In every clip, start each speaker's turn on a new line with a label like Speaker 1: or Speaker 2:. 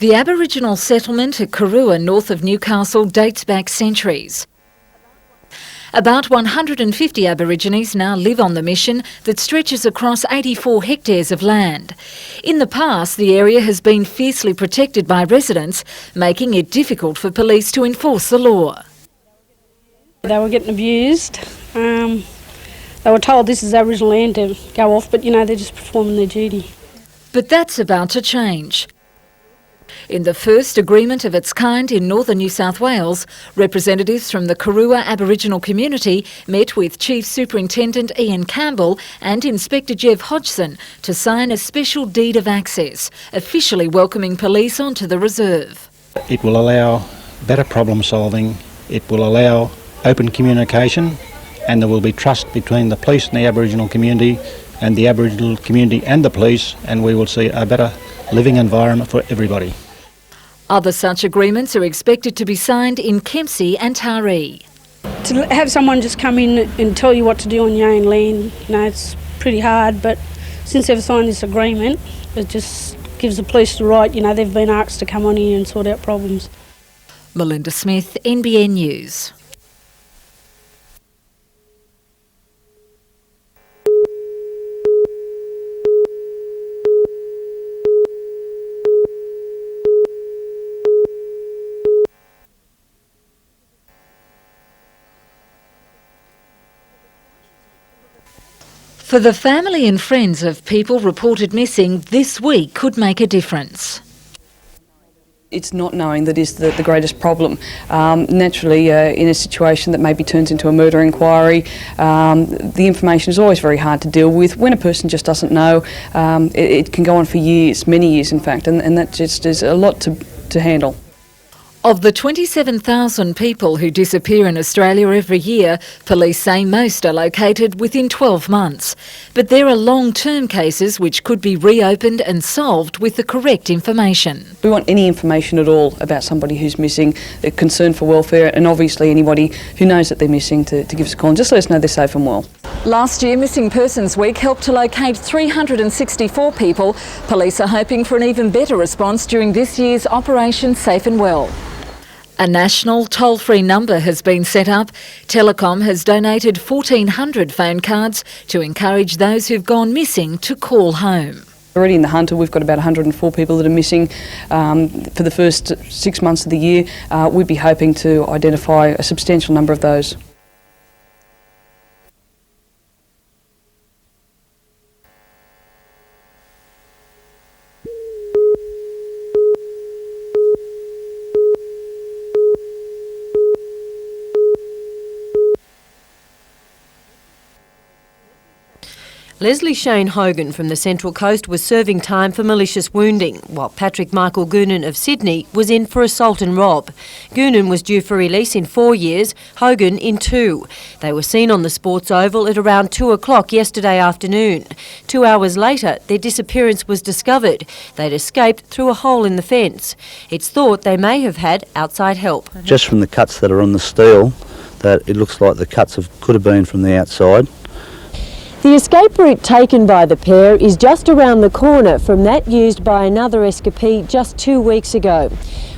Speaker 1: The Aboriginal settlement at Kurua, north of Newcastle, dates back centuries. About 150 Aborigines now live on the mission that stretches across 84 hectares of land. In the past, the area has been fiercely protected by residents, making it difficult for police to enforce the law.
Speaker 2: They were getting abused. They were told this is Aboriginal land to go off, but they're just performing their duty.
Speaker 1: But that's about to change. In the first agreement of its kind in northern New South Wales, representatives from the Kurua Aboriginal community met with Chief Superintendent Ian Campbell and Inspector Jeff Hodgson to sign a special deed of access, officially welcoming police onto the reserve.
Speaker 3: It will allow better problem solving, it will allow open communication, and there will be trust between the police and the Aboriginal community and the Aboriginal community and the police, and we will see a better living environment for everybody.
Speaker 1: Other such agreements are expected to be signed in Kempsey and Taree.
Speaker 2: To have someone just come in and tell you what to do on your own land, it's pretty hard, but since they've signed this agreement, it just gives the police the right, they've been asked to come on here and sort out problems.
Speaker 1: Melinda Smith, NBN News. For the family and friends of people reported missing, this week could make a difference.
Speaker 4: It's not knowing that is the greatest problem. Naturally, in a situation that maybe turns into a murder inquiry, the information is always very hard to deal with. When a person just doesn't know, it can go on for years, many years in fact, and that just is a lot to handle.
Speaker 1: Of the 27,000 people who disappear in Australia every year, police say most are located within 12 months. But there are long-term cases which could be reopened and solved with the correct information.
Speaker 4: We want any information at all about somebody who's missing, a concern for welfare, and obviously anybody who knows that they're missing to give us a call and just let us know they're safe and well.
Speaker 1: Last year, Missing Persons Week helped to locate 364 people. Police are hoping for an even better response during this year's Operation Safe and Well. A national toll-free number has been set up. Telecom has donated 1,400 phone cards to encourage those who've gone missing to call home.
Speaker 4: Already in the Hunter, we've got about 104 people that are missing for the first 6 months of the year. We'd be hoping to identify a substantial number of those.
Speaker 5: Leslie Shane Hogan from the Central Coast was serving time for malicious wounding, while Patrick Michael Goonan of Sydney was in for assault and rob. Goonan was due for release in 4 years, Hogan in 2. They were seen on the Sports Oval at around 2 o'clock yesterday afternoon. 2 hours later, their disappearance was discovered. They'd escaped through a hole in the fence. It's thought they may have had outside help.
Speaker 6: Just from the cuts that are on the steel, that it looks like the cuts could have been from the outside.
Speaker 5: The escape route taken by the pair is just around the corner from that used by another escapee just 2 weeks ago.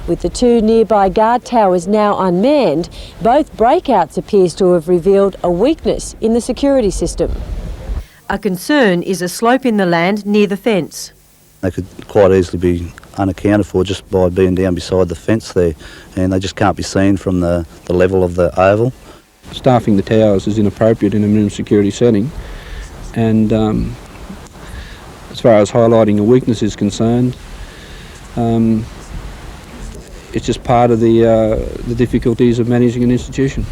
Speaker 5: With the 2 nearby guard towers now unmanned, both breakouts appears to have revealed a weakness in the security system. A concern is a slope in the land near the fence.
Speaker 6: They could quite easily be unaccounted for just by being down beside the fence there, and they just can't be seen from the level of the oval.
Speaker 7: Staffing the towers is inappropriate in a minimum security setting. And as far as highlighting a weakness is concerned, it's just part of the difficulties of managing an institution.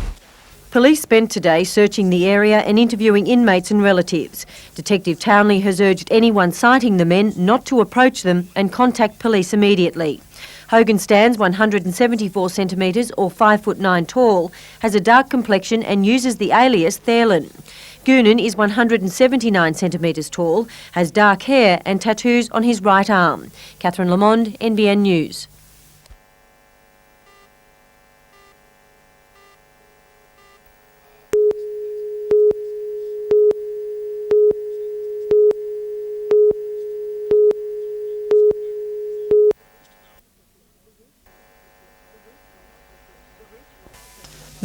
Speaker 5: Police spent today searching the area and interviewing inmates and relatives. Detective Townley has urged anyone sighting the men not to approach them and contact police immediately. Hogan stands 174 centimetres or 5'9" tall, has a dark complexion and uses the alias Therlin. Goonan is 179 centimetres tall, has dark hair and tattoos on his right arm. Catherine Lamond, NBN News.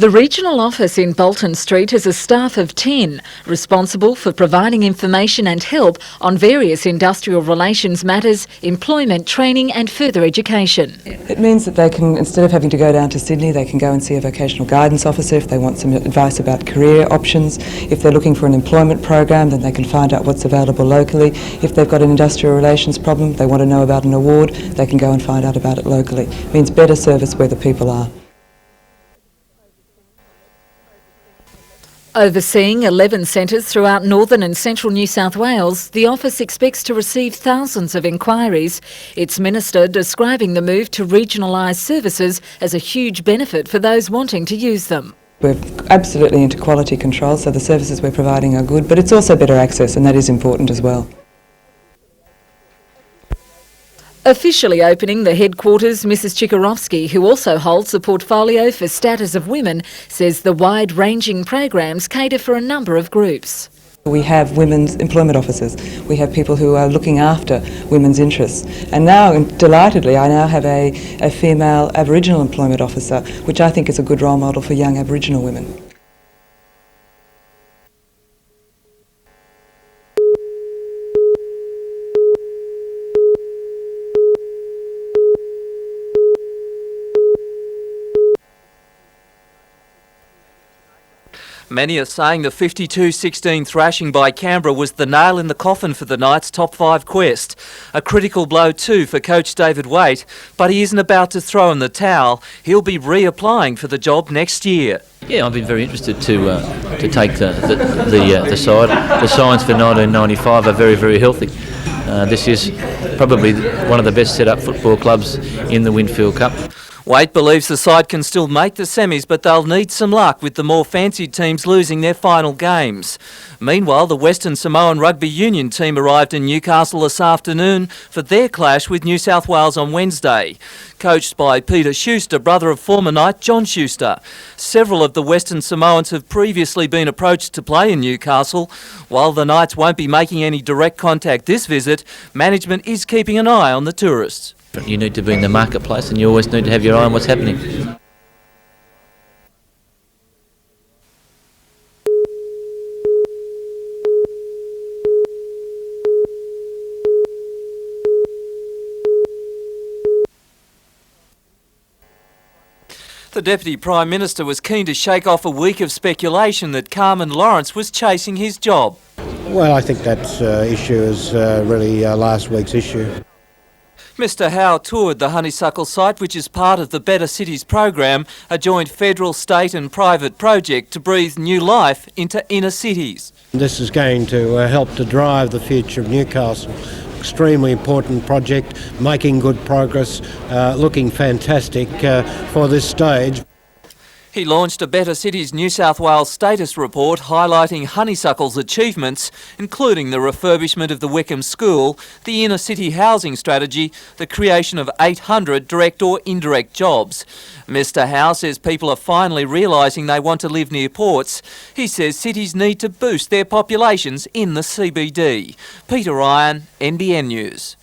Speaker 1: The regional office in Bolton Street has a staff of 10, responsible for providing information and help on various industrial relations matters, employment, training and further education.
Speaker 8: It means that they can, instead of having to go down to Sydney, they can go and see a vocational guidance officer if they want some advice about career options. If they're looking for an employment program, then they can find out what's available locally. If they've got an industrial relations problem, they want to know about an award, they can go and find out about it locally. It means better service where the people are.
Speaker 1: Overseeing 11 centres throughout northern and central New South Wales, the office expects to receive thousands of inquiries. Its minister describing the move to regionalise services as a huge benefit for those wanting to use them.
Speaker 8: We're absolutely into quality control, so the services we're providing are good, but it's also better access, and that is important as well.
Speaker 1: Officially opening the headquarters, Mrs Chikarovsky, who also holds the portfolio for status of women, says the wide-ranging programs cater for a number of groups.
Speaker 8: We have women's employment officers, we have people who are looking after women's interests, and now, delightedly, I now have a female Aboriginal employment officer, which I think is a good role model for young Aboriginal women.
Speaker 9: Many are saying the 52-16 thrashing by Canberra was the nail in the coffin for the Knights' top 5 quest. A critical blow too for coach David Waite, but he isn't about to throw in the towel. He'll be reapplying for the job next year.
Speaker 10: Yeah, I've been very interested to take the side. The signs for 1995 are very, very healthy. This is probably one of the best set-up football clubs in the Winfield Cup.
Speaker 9: Waite believes the side can still make the semis, but they'll need some luck with the more fancied teams losing their final games. Meanwhile, the Western Samoan Rugby Union team arrived in Newcastle this afternoon for their clash with New South Wales on Wednesday. Coached by Peter Schuster, brother of former Knight John Schuster. Several of the Western Samoans have previously been approached to play in Newcastle. While the Knights won't be making any direct contact this visit, management is keeping an eye on the tourists.
Speaker 10: You need to be in the marketplace and you always need to have your eye on what's happening.
Speaker 9: The Deputy Prime Minister was keen to shake off a week of speculation that Carmen Lawrence was chasing his job.
Speaker 3: Well, I think that issue is really last week's issue.
Speaker 9: Mr Howe toured the Honeysuckle site, which is part of the Better Cities program, a joint federal, state and private project to breathe new life into inner cities.
Speaker 3: This is going to help to drive the future of Newcastle. Extremely important project, making good progress, looking fantastic for this stage.
Speaker 9: He launched a Better Cities New South Wales status report highlighting Honeysuckle's achievements, including the refurbishment of the Wickham School, the inner city housing strategy, the creation of 800 direct or indirect jobs. Mr Howe says people are finally realising they want to live near ports. He says cities need to boost their populations in the CBD. Peter Ryan, NBN News.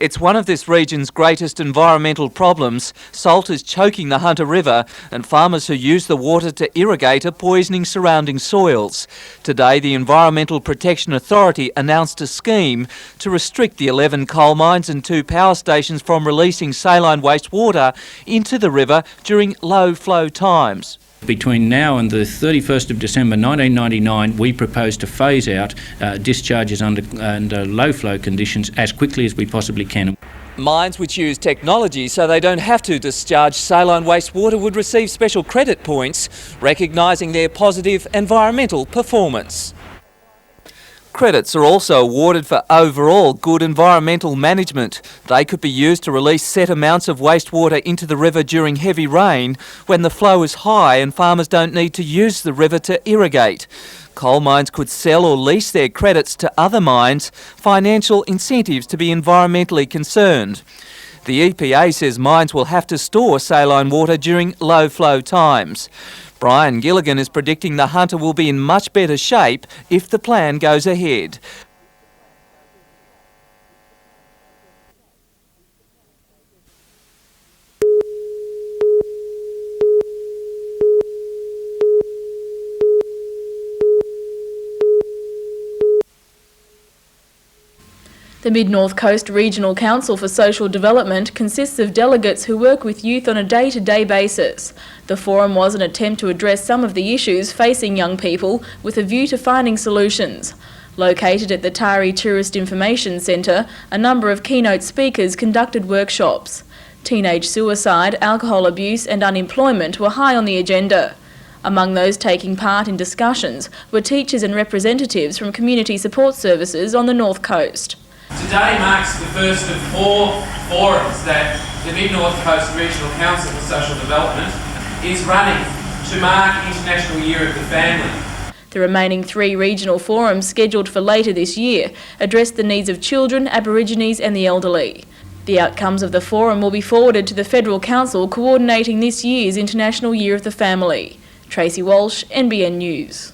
Speaker 9: It's one of this region's greatest environmental problems. Salt is choking the Hunter River and farmers who use the water to irrigate are poisoning surrounding soils. Today, the Environmental Protection Authority announced a scheme to restrict the 11 coal mines and 2 power stations from releasing saline wastewater into the river during low flow times.
Speaker 11: Between now and the 31st of December 1999, we propose to phase out discharges under low flow conditions as quickly as we possibly can.
Speaker 9: Mines which use technology so they don't have to discharge saline wastewater would receive special credit points, recognising their positive environmental performance. Credits are also awarded for overall good environmental management. They could be used to release set amounts of wastewater into the river during heavy rain when the flow is high and farmers don't need to use the river to irrigate. Coal mines could sell or lease their credits to other mines, financial incentives to be environmentally concerned. The EPA says mines will have to store saline water during low flow times. Brian Gilligan is predicting the Hunter will be in much better shape if the plan goes ahead.
Speaker 12: The Mid-North Coast Regional Council for Social Development consists of delegates who work with youth on a day-to-day basis. The forum was an attempt to address some of the issues facing young people with a view to finding solutions. Located at the Tari Tourist Information Centre, a number of keynote speakers conducted workshops. Teenage suicide, alcohol abuse and unemployment were high on the agenda. Among those taking part in discussions were teachers and representatives from community support services on the North Coast.
Speaker 13: Today marks the first of 4 forums that the Mid-North Coast Regional Council for Social Development is running to mark International Year of the Family.
Speaker 12: The remaining 3 regional forums scheduled for later this year address the needs of children, Aborigines and the elderly. The outcomes of the forum will be forwarded to the Federal Council coordinating this year's International Year of the Family. Tracy Walsh, NBN News.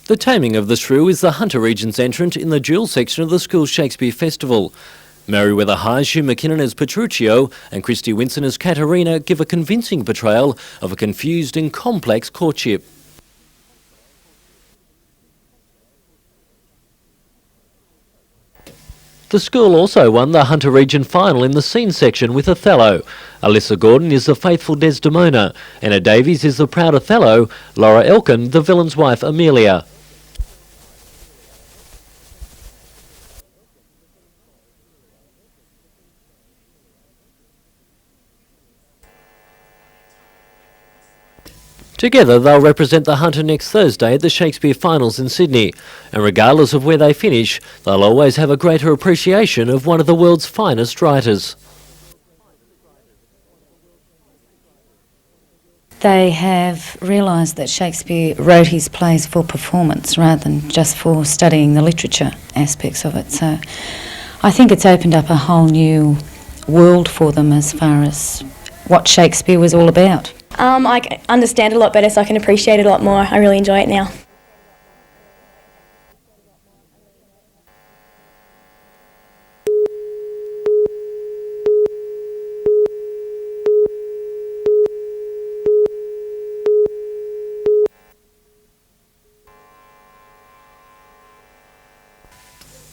Speaker 14: The Taming of the Shrew is the Hunter Region's entrant in the dual section of the school's Shakespeare Festival. Merriweather High's Hugh McKinnon as Petruchio and Christy Winson as Katerina give a convincing portrayal of a confused and complex courtship. The school also won the Hunter Region final in the scene section with Othello. Alyssa Gordon is the faithful Desdemona, Anna Davies is the proud Othello, Laura Elkin the villain's wife Amelia. Together they'll represent the Hunter next Thursday at the Shakespeare Finals in Sydney, and regardless of where they finish, they'll always have a greater appreciation of one of the world's finest writers.
Speaker 15: They have realised that Shakespeare wrote his plays for performance rather than just for studying the literature aspects of it. So I think it's opened up a whole new world for them as far as what Shakespeare was all about.
Speaker 16: I understand it a lot better, so I can appreciate it a lot more. I really enjoy it now.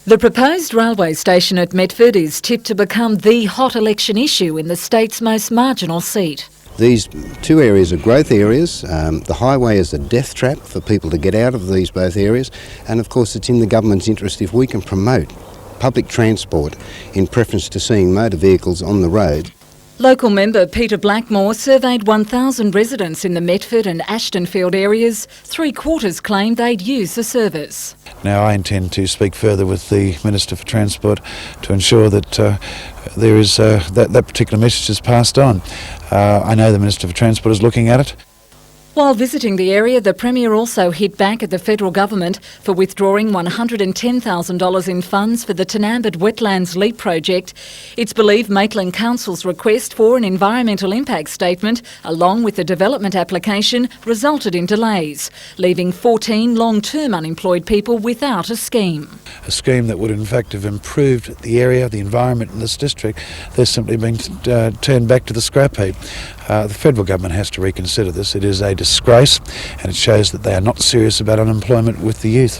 Speaker 1: The proposed railway station at Metford is tipped to become the hot election issue in the state's most marginal seat.
Speaker 17: These 2 areas are growth areas. The highway is a death trap for people to get out of these both areas, and of course it's in the government's interest if we can promote public transport in preference to seeing motor vehicles on the road.
Speaker 1: Local member Peter Blackmore surveyed 1,000 residents in the Metford and Ashtonfield areas. 3/4 claimed they'd use the service.
Speaker 18: Now I intend to speak further with the Minister for Transport to ensure that there is that particular message is passed on. I know the Minister for Transport is looking at it.
Speaker 1: While visiting the area, the Premier also hit back at the federal government for withdrawing $110,000 in funds for the Tanambid Wetlands LEAP project. It's believed Maitland Council's request for an environmental impact statement, along with the development application, resulted in delays, leaving 14 long-term unemployed people without a scheme.
Speaker 18: A scheme that would in fact have improved the area, the environment in this district, they're simply being turned back to the scrap heap. The federal government has to reconsider this. It is a disgrace, and it shows that they are not serious about unemployment with the youth.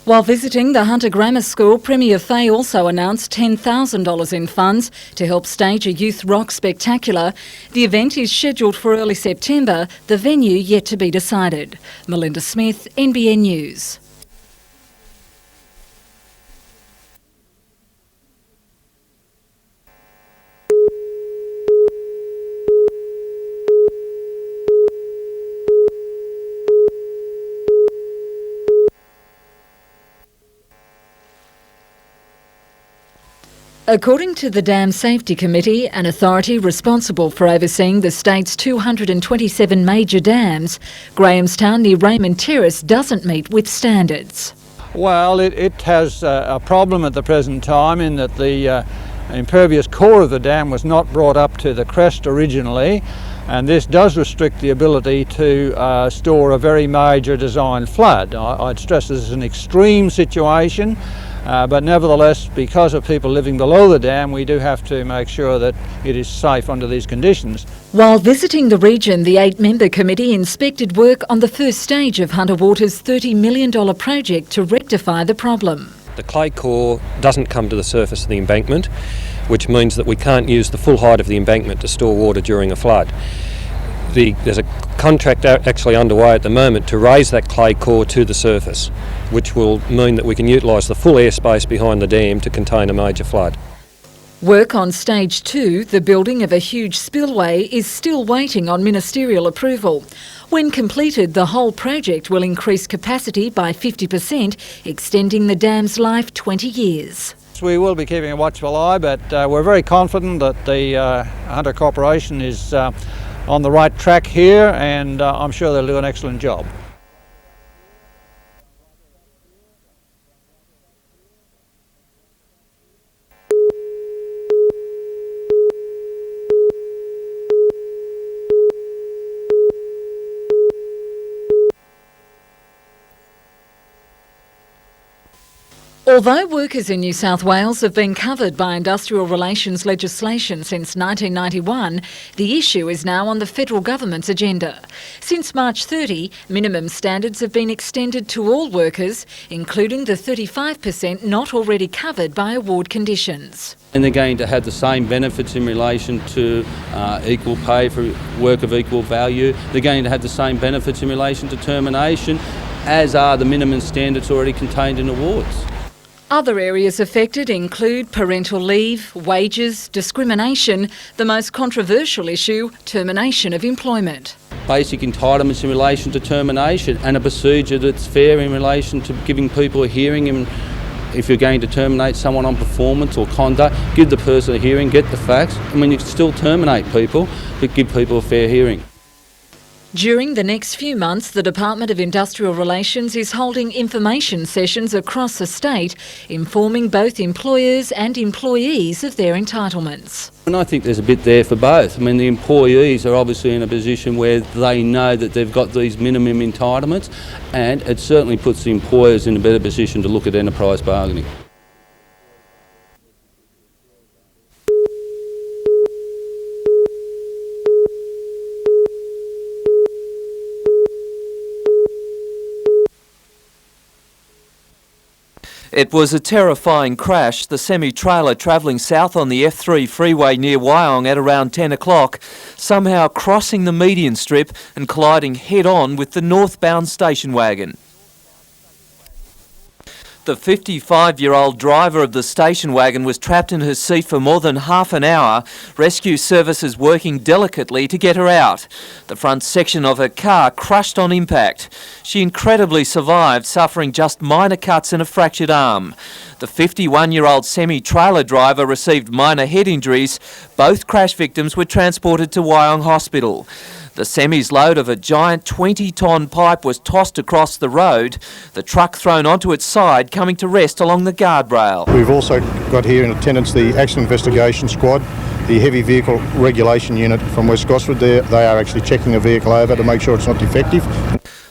Speaker 1: While visiting the Hunter Grammar School, Premier Fay also announced $10,000 in funds to help stage a youth rock spectacular. The event is scheduled for early September, the venue yet to be decided. Melinda Smith, NBN News. According to the Dam Safety Committee, an authority responsible for overseeing the state's 227 major dams, Grahamstown near Raymond Terrace doesn't meet with standards.
Speaker 19: Well, it has a problem at the present time in that the impervious core of the dam was not brought up to the crest originally, and this does restrict the ability to store a very major design flood. I'd stress this is an extreme situation. But nevertheless, because of people living below the dam, we do have to make sure that it is safe under these conditions.
Speaker 1: While visiting the region, the 8-member committee inspected work on the first stage of Hunter Water's $30 million project to rectify the problem.
Speaker 20: The clay core doesn't come to the surface of the embankment, which means that we can't use the full height of the embankment to store water during a flood. There's a contract actually underway at the moment to raise that clay core to the surface, which will mean that we can utilise the full airspace behind the dam to contain a major flood.
Speaker 1: Work on stage 2, the building of a huge spillway, is still waiting on ministerial approval. When completed, the whole project will increase capacity by 50%, extending the dam's life 20 years.
Speaker 19: We will be keeping a watchful eye, but we're very confident that the Hunter Corporation is on the right track here, and I'm sure they'll do an excellent job.
Speaker 1: Although workers in New South Wales have been covered by industrial relations legislation since 1991, the issue is now on the federal government's agenda. Since March 30, minimum standards have been extended to all workers, including the 35% not already covered by award conditions.
Speaker 21: And they're going to have the same benefits in relation to equal pay for work of equal value. They're going to have the same benefits in relation to termination, as are the minimum standards already contained in awards.
Speaker 1: Other areas affected include parental leave, wages, discrimination, the most controversial issue, termination of employment.
Speaker 21: Basic entitlements in relation to termination and a procedure that's fair in relation to giving people a hearing. And if you're going to terminate someone on performance or conduct, give the person a hearing, get the facts. I mean, you can still terminate people, but give people a fair hearing.
Speaker 1: During the next few months, the Department of Industrial Relations is holding information sessions across the state, informing both employers and employees of their entitlements.
Speaker 21: And I think there's a bit there for both. I mean, the employees are obviously in a position where they know that they've got these minimum entitlements, and it certainly puts the employers in a better position to look at enterprise bargaining.
Speaker 9: It was a terrifying crash. The semi-trailer travelling south on the F3 freeway near Wyong at around 10 o'clock, somehow crossing the median strip and colliding head-on with the northbound station wagon. The 55-year-old driver of the station wagon was trapped in her seat for more than half an hour, rescue services working delicately to get her out. The front section of her car crushed on impact. She incredibly survived, suffering just minor cuts and a fractured arm. The 51-year-old semi-trailer driver received minor head injuries. Both crash victims were transported to Wyong Hospital. The semis load of a giant 20-tonne pipe was tossed across the road, the truck thrown onto its side coming to rest along the guardrail.
Speaker 2: We've also got here in attendance the Accident Investigation Squad, the Heavy Vehicle Regulation Unit from West Gosford. They are actually checking the vehicle over to make sure it's not defective.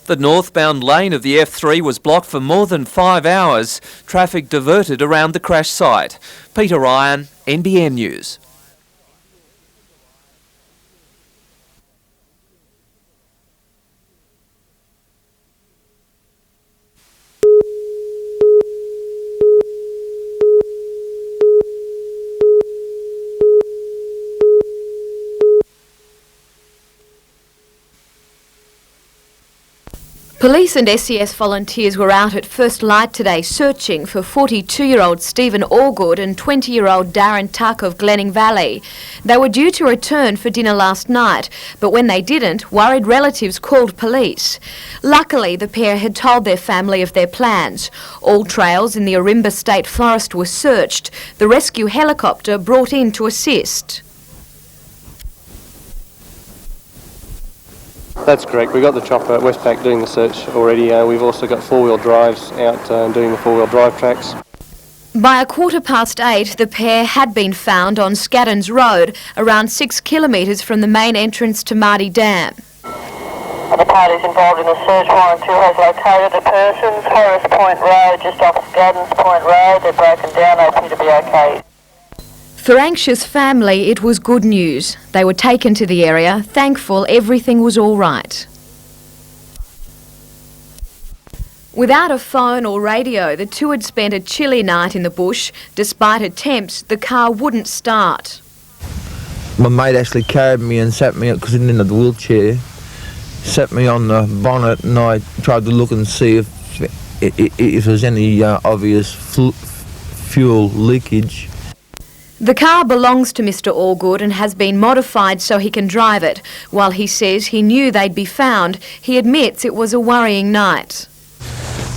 Speaker 9: The northbound lane of the F3 was blocked for more than 5 hours. Traffic diverted around the crash site. Peter Ryan, NBN News.
Speaker 22: Police and SES volunteers were out at first light today searching for 42-year-old Stephen Allgood and 20-year-old Darren Tuck of Glenning Valley. They were due to return for dinner last night, but when they didn't, worried relatives called police. Luckily, the pair had told their family of their plans. All trails in the Ourimbah State Forest were searched. The rescue helicopter brought in to assist.
Speaker 23: That's correct. We've got the chopper at Westpac doing the search already. We've also got four-wheel drives out doing the four-wheel drive tracks.
Speaker 22: By 8:15, the pair had been found on Scaddons Road, around 6 kilometres from the main entrance to Mardy Dam.
Speaker 24: The parties involved in the search warrant too has located the persons. Torres Point Road, just off Scaddons Point Road. They're broken down. They appear to be okay.
Speaker 22: For anxious family, it was good news. They were taken to the area, thankful everything was all right. Without a phone or radio, the two had spent a chilly night in the bush. Despite attempts, the car wouldn't start.
Speaker 25: My mate actually carried me and sat me, because he didn't have the wheelchair, sat me on the bonnet, and I tried to look and see if there's any obvious fuel leakage.
Speaker 22: The car belongs to Mr. Allgood and has been modified so he can drive it. While he says he knew they'd be found, he admits it was a worrying night.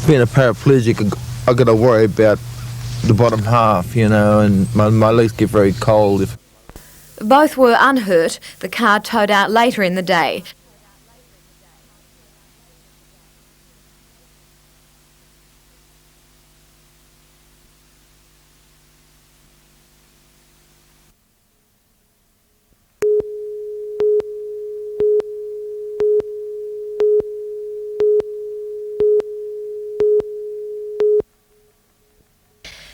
Speaker 25: Being a paraplegic, I got to worry about the bottom half, you know, and my legs get very cold.
Speaker 22: Both were unhurt. The car towed out later in the day.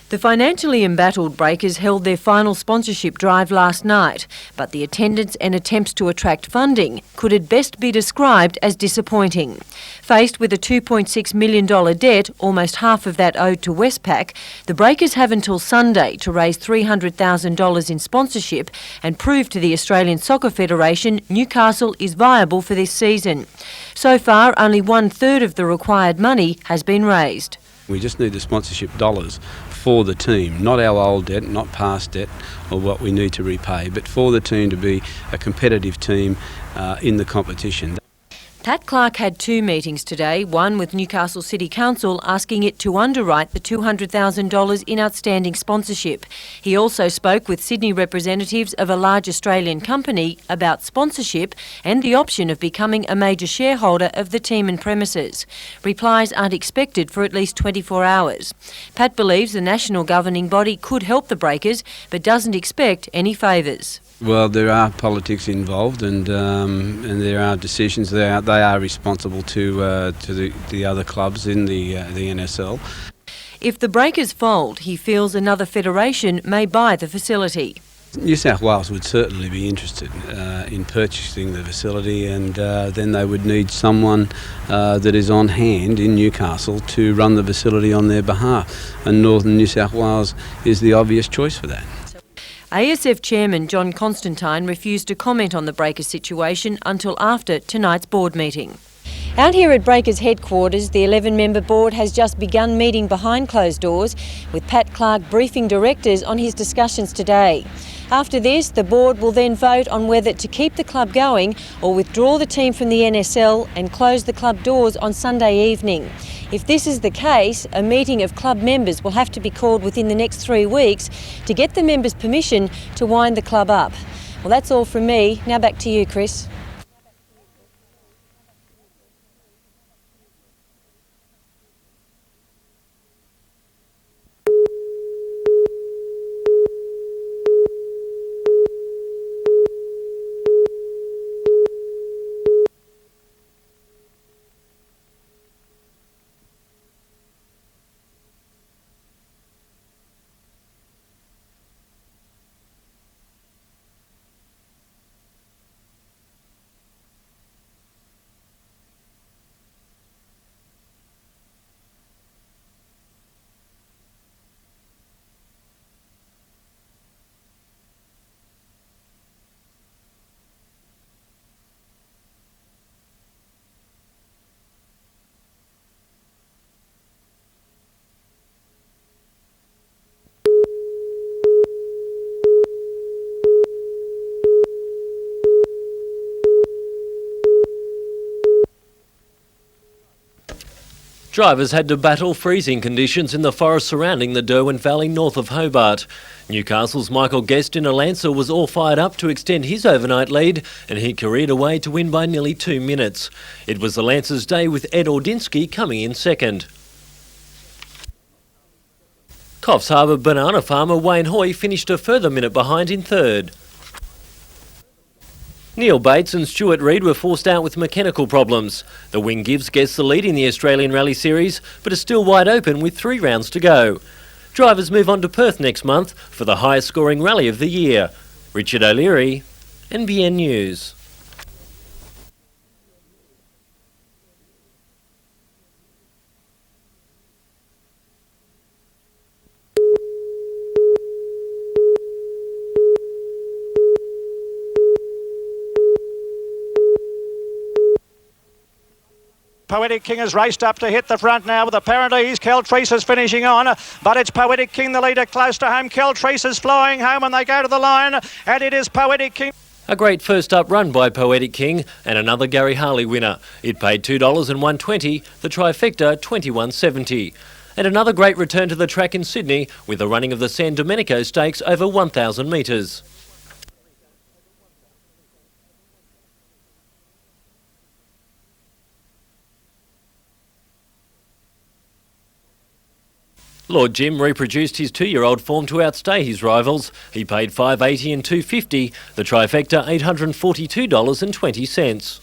Speaker 5: The financially embattled Breakers held their final sponsorship drive last night, but the attendance and attempts to attract funding could at best be described as disappointing. Faced with a $2.6 million debt, almost half of that owed to Westpac, the Breakers have until Sunday to raise $300,000 in sponsorship and prove to the Australian Soccer Federation Newcastle is viable for this season. So far, only 1/3 of the required money has been raised.
Speaker 21: We just need the sponsorship dollars for the team, not our old debt, not past debt or what we need to repay, but for the team to be a competitive team in the competition.
Speaker 5: Pat Clark had two meetings today, one with Newcastle City Council asking it to underwrite the $200,000 in outstanding sponsorship. He also spoke with Sydney representatives of a large Australian company about sponsorship and the option of becoming a major shareholder of the team and premises. Replies aren't expected for at least 24 hours. Pat believes the national governing body could help the Breakers, but doesn't expect any favours.
Speaker 21: Well, there are politics involved, and there are decisions. They are responsible to the other clubs in the NSL.
Speaker 5: If the Breakers fold, he feels another federation may buy the facility.
Speaker 21: New South Wales would certainly be interested in purchasing the facility, and then they would need someone that is on hand in Newcastle to run the facility on their behalf, and Northern New South Wales is the obvious choice for that.
Speaker 5: ASF Chairman John Constantine refused to comment on the Breakers situation until after tonight's board meeting. Out here at Breakers headquarters, the 11-member board has just begun meeting behind closed doors, with Pat Clark briefing directors on his discussions today. After this, the board will then vote on whether to keep the club going or withdraw the team from the NSL and close the club doors on Sunday evening. If this is the case, a meeting of club members will have to be called within the next 3 weeks to get the members' permission to wind the club up. Well, that's all from me. Now back to you, Chris.
Speaker 14: Drivers had to battle freezing conditions in the forest surrounding the Derwent Valley north of Hobart. Newcastle's Michael Guest in a Lancer was all fired up to extend his overnight lead, and he careered away to win by nearly 2 minutes. It was the Lancers' day with Ed Ordinsky coming in second. Coffs Harbour banana farmer Wayne Hoy finished a further minute behind in third. Neil Bates and Stuart Reid were forced out with mechanical problems. The wing gives Guest the lead in the Australian Rally Series, but is still wide open with 3 rounds to go. Drivers move on to Perth next month for the highest scoring rally of the year. Richard O'Leary, NBN News.
Speaker 4: Poetic King has raced up to hit the front now with apparently he's Keltreese finishing on, but it's Poetic King the leader close to home. Keltreese is flying home and they go to the line, and it is Poetic King.
Speaker 14: A great first up run by Poetic King and another Gary Harley winner. It paid $2 and $1.20, the trifecta $21.70. And another great return to the track in Sydney with the running of the San Domenico Stakes over 1,000 metres. Lord Jim reproduced his 2-year-old form to outstay his rivals. He paid $5.80 and $2.50, the trifecta $842.20.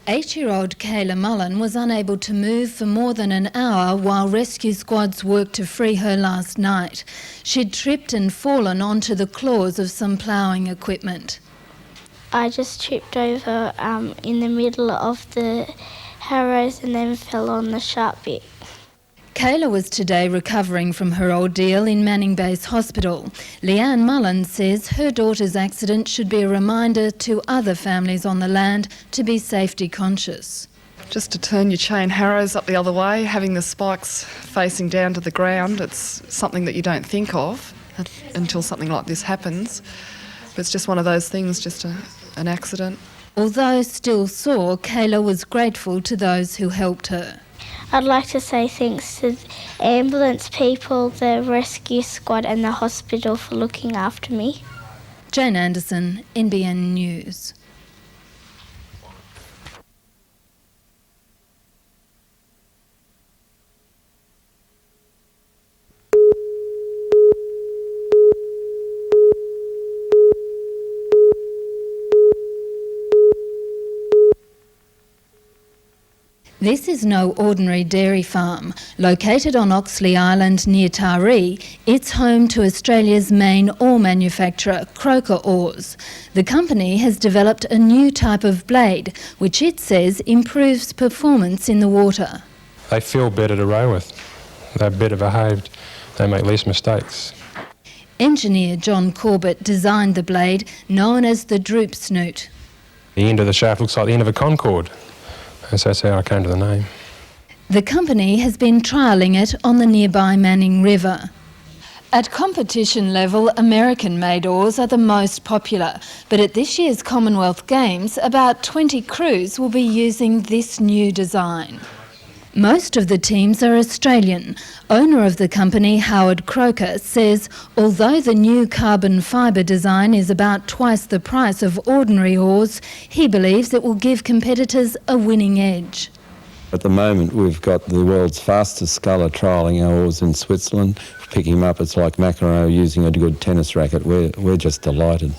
Speaker 6: Eight-year-old Kayla Mullen was unable to move for more than an hour while rescue squads worked to free her last night. She'd tripped and fallen onto the claws of some ploughing equipment.
Speaker 7: I just tripped over in the middle of the harrows and then fell on the sharp bit.
Speaker 6: Kayla was today recovering from her ordeal in Manning Base Hospital. Leanne Mullen says her daughter's accident should be a reminder to other families on the land to be safety conscious.
Speaker 8: Just to turn your chain harrows up the other way, having the spikes facing down to the ground, it's something that you don't think of until something like this happens. But it's just one of those things, just an accident.
Speaker 6: Although still sore, Kayla was grateful to those who helped her.
Speaker 7: I'd like to say thanks to the ambulance people, the rescue squad and the hospital for looking after me.
Speaker 6: Jane Anderson, NBN News. This is no ordinary dairy farm. Located on Oxley Island near Taree, it's home to Australia's main ore manufacturer, Croker Ores. The company has developed a new type of blade, which it says improves performance in the water.
Speaker 10: They feel better to row with. They're better behaved. They make less mistakes.
Speaker 6: Engineer John Corbett designed the blade, known as the droop snoot.
Speaker 10: The end of the shaft looks like the end of a Concorde. And so that's how I came to the name.
Speaker 6: The company has been trialling it on the nearby Manning River. At competition level, American-made oars are the most popular, but at this year's Commonwealth Games, about 20 crews will be using this new design. Most of the teams are Australian. Owner of the company, Howard Croker, says although the new carbon fibre design is about twice the price of ordinary oars, he believes it will give competitors a winning edge.
Speaker 3: At the moment we've got the world's fastest sculler trialling our oars in Switzerland. Picking them up, it's like McEnroe using a good tennis racket. We're just delighted.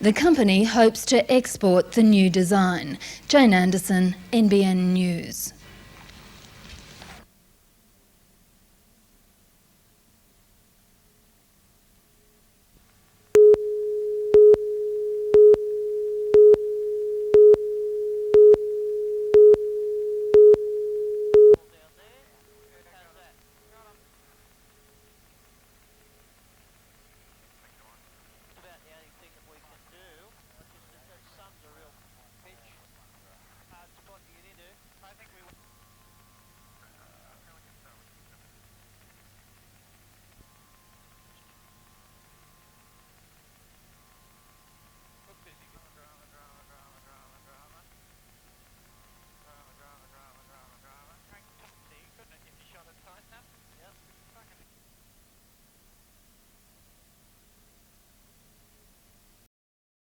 Speaker 6: The company hopes to export the new design. Jane Anderson, NBN News.